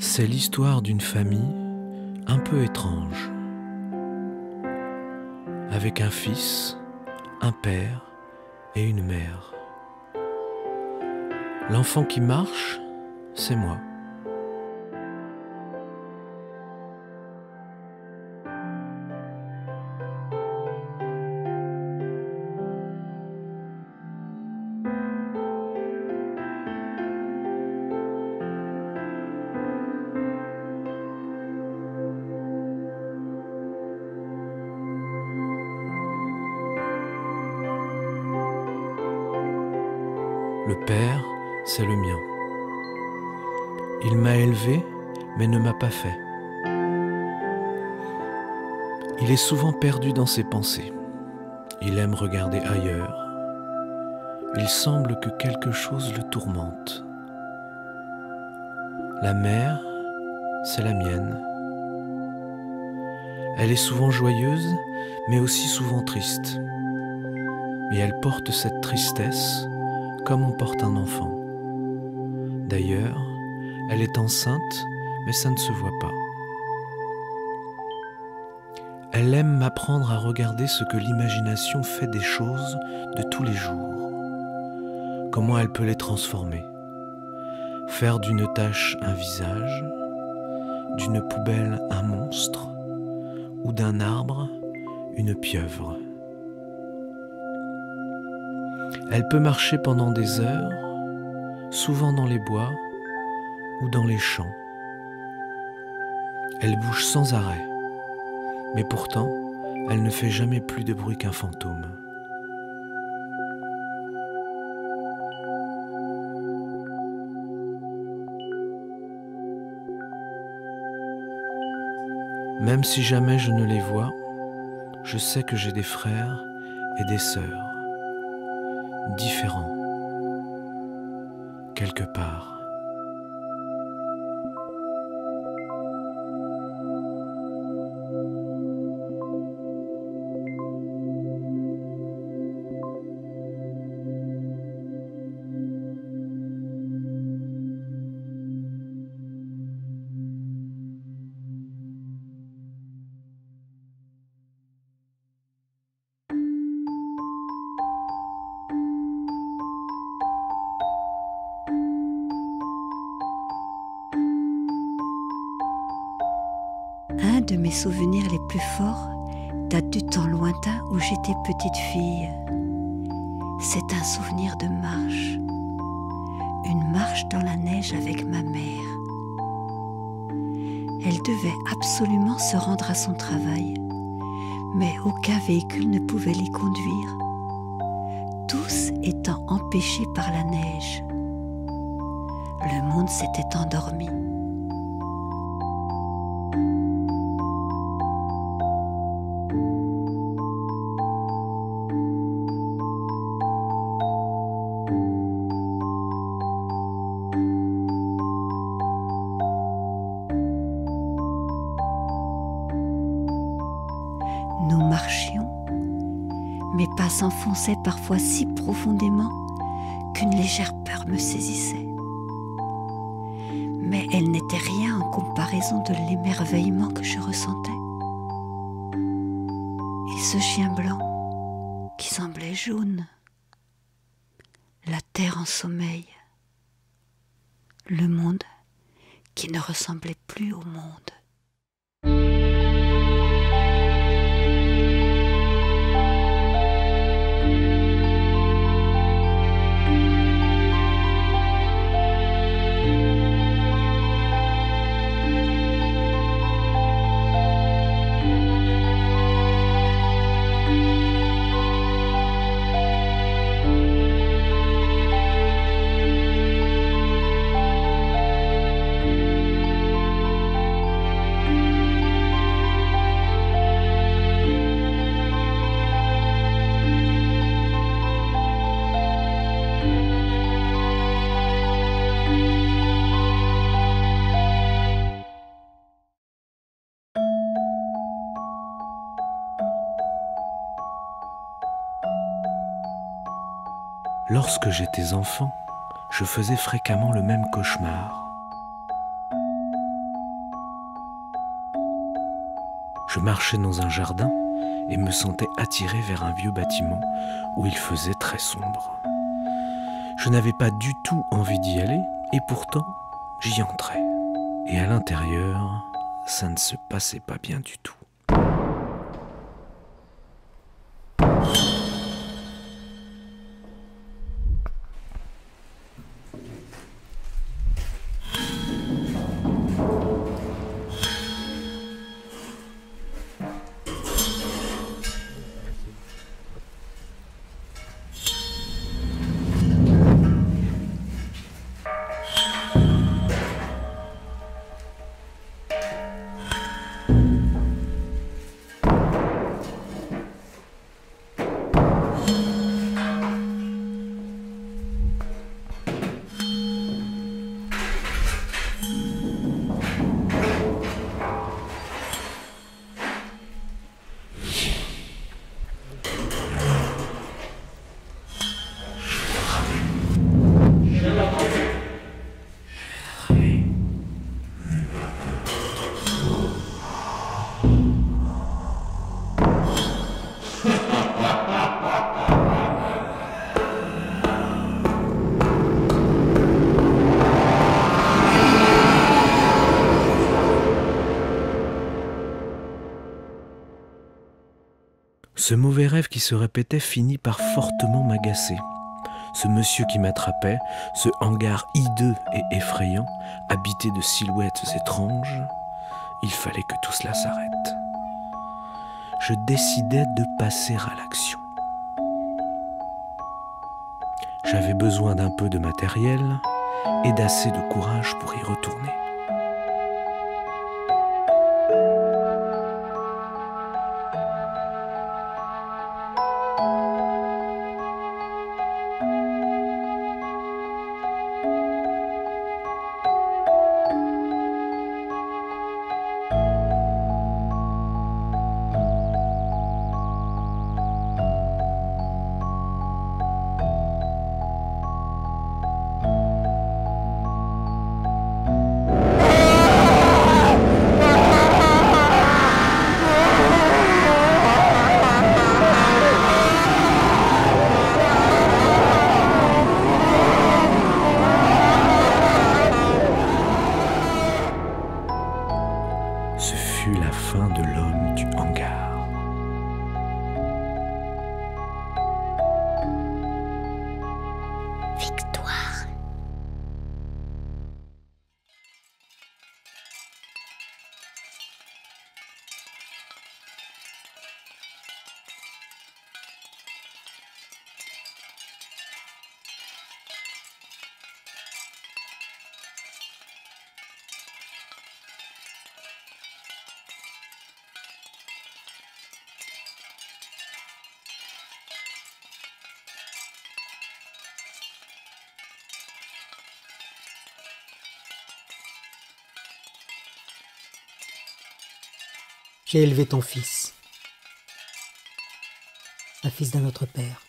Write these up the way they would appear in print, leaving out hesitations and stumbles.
C'est l'histoire d'une famille un peu étrange, avec un fils, un père et une mère. L'enfant qui marche, c'est moi. Le père, c'est le mien. Il m'a élevé, mais ne m'a pas fait. Il est souvent perdu dans ses pensées. Il aime regarder ailleurs. Il semble que quelque chose le tourmente. La mère, c'est la mienne. Elle est souvent joyeuse, mais aussi souvent triste. Et elle porte cette tristesse comme on porte un enfant. D'ailleurs, elle est enceinte, mais ça ne se voit pas. Elle aime m'apprendre à regarder ce que l'imagination fait des choses de tous les jours. Comment elle peut les transformer. Faire d'une tâche un visage, d'une poubelle un monstre, ou d'un arbre une pieuvre. Elle peut marcher pendant des heures, souvent dans les bois ou dans les champs. Elle bouge sans arrêt, mais pourtant, elle ne fait jamais plus de bruit qu'un fantôme. Même si jamais je ne les vois, je sais que j'ai des frères et des sœurs, différents, quelque part. Un de mes souvenirs les plus forts date du temps lointain où j'étais petite fille. C'est un souvenir de marche. Une marche dans la neige avec ma mère. Elle devait absolument se rendre à son travail, mais aucun véhicule ne pouvait l'y conduire, tous étant empêchés par la neige. Le monde s'était endormi. Nous marchions, mes pas s'enfonçaient parfois si profondément qu'une légère peur me saisissait. Mais elle n'était rien en comparaison de l'émerveillement que je ressentais. Et ce chien blanc qui semblait jaune, la terre en sommeil, le monde qui ne ressemblait plus au monde. Lorsque j'étais enfant, je faisais fréquemment le même cauchemar. Je marchais dans un jardin et me sentais attiré vers un vieux bâtiment où il faisait très sombre. Je n'avais pas du tout envie d'y aller et pourtant j'y entrais. Et à l'intérieur, ça ne se passait pas bien du tout. Ce mauvais rêve qui se répétait finit par fortement m'agacer. Ce monsieur qui m'attrapait, ce hangar hideux et effrayant, habité de silhouettes étranges, il fallait que tout cela s'arrête. Je décidai de passer à l'action. J'avais besoin d'un peu de matériel et d'assez de courage pour y retourner. Ce fut la fin de l'homme du hangar. Victoire. J'ai élevé ton fils, un fils d'un autre père,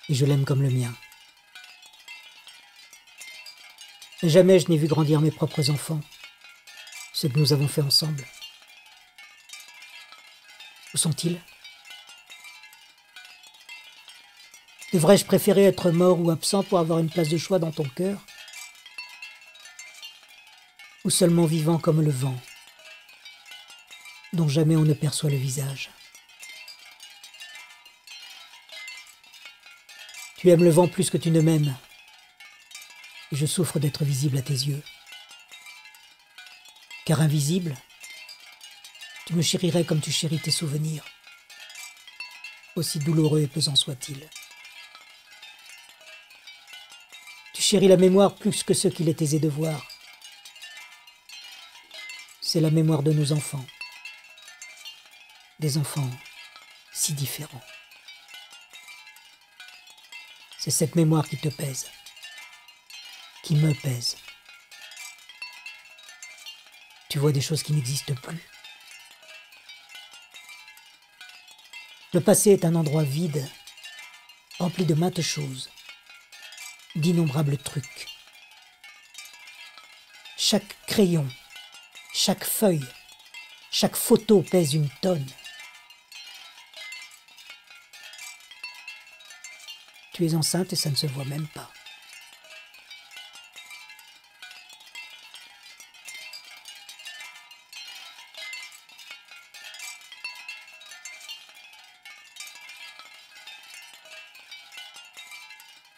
et je l'aime comme le mien. Et jamais je n'ai vu grandir mes propres enfants, ceux que nous avons fait ensemble. Où sont-ils? Devrais-je préférer être mort ou absent pour avoir une place de choix dans ton cœur? Ou seulement vivant comme le vent, dont jamais on ne perçoit le visage? Tu aimes le vent plus que tu ne m'aimes, et je souffre d'être visible à tes yeux. Car invisible, tu me chérirais comme tu chéris tes souvenirs, aussi douloureux et pesants soient-ils. Tu chéris la mémoire plus que ce qu'il est aisé de voir. C'est la mémoire de nos enfants. Des enfants si différents. C'est cette mémoire qui te pèse, qui me pèse. Tu vois des choses qui n'existent plus. Le passé est un endroit vide, rempli de maintes choses, d'innombrables trucs. Chaque crayon, chaque feuille, Chaque photo pèse une tonne. Tu es enceinte et ça ne se voit même pas.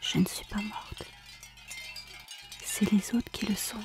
Je ne suis pas morte. C'est les autres qui le sont.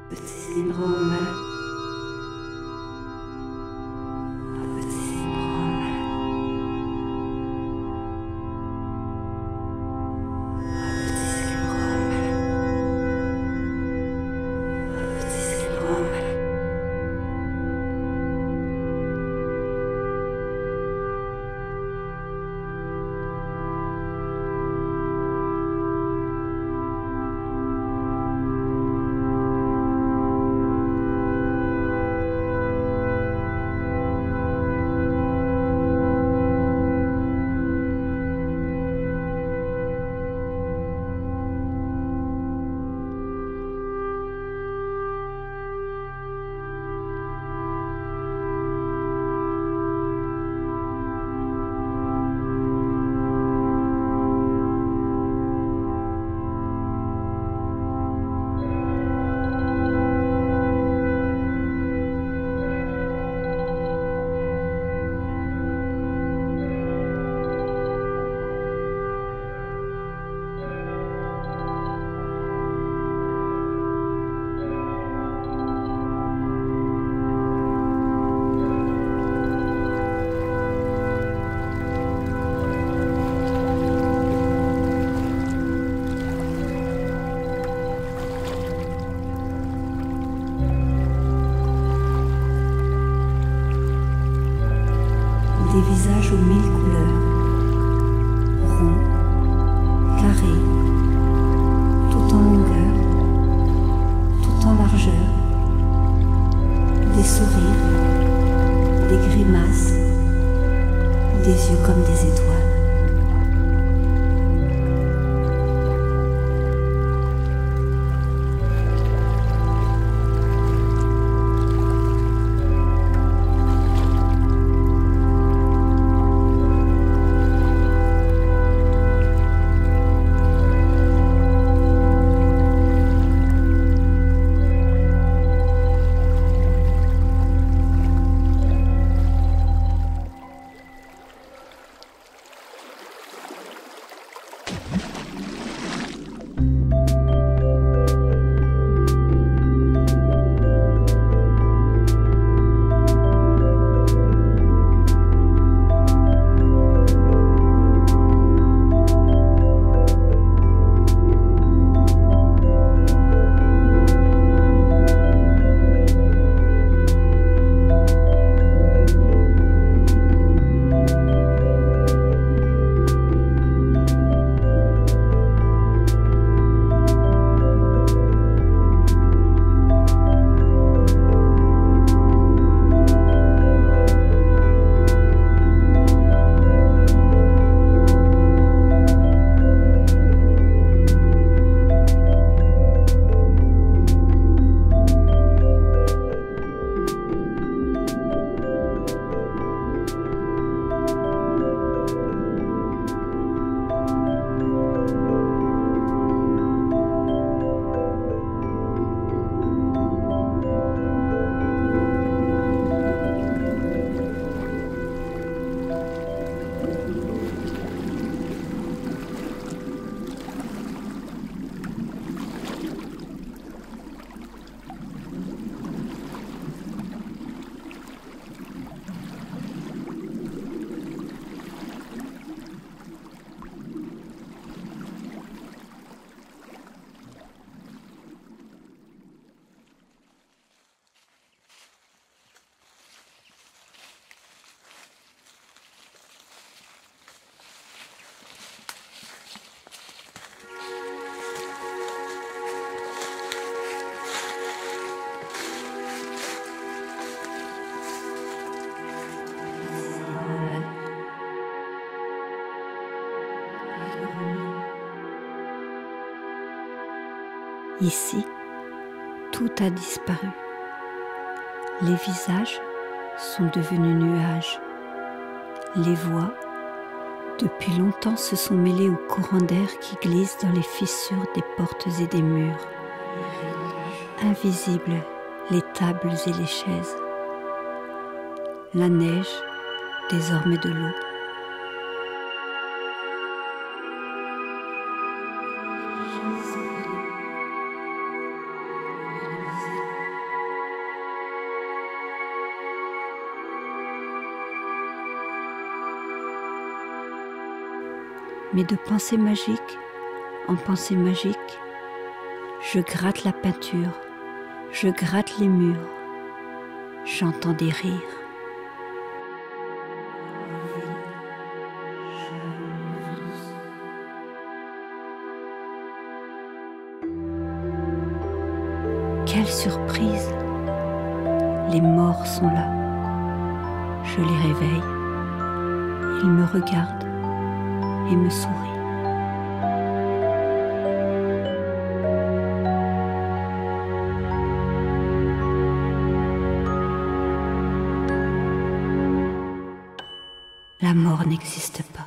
Petit syndrome malade. Petit syndrome malade. Petit syndrome malade. Petit syndrome malade. Des visages aux 1000 couleurs, ronds, carrés, tout en longueur, tout en largeur, des sourires, des grimaces, des yeux comme des étoiles. Ici, tout a disparu. Les visages sont devenus nuages. Les voix, depuis longtemps, se sont mêlées au courant d'air qui glisse dans les fissures des portes et des murs. Invisibles, les tables et les chaises. La neige, désormais de l'eau. Mais de pensée magique en pensée magique, je gratte la peinture, je gratte les murs, j'entends des rires. Quelle surprise! Les morts sont là. Je les réveille. Ils me regardent et me sourient. La mort n'existe pas.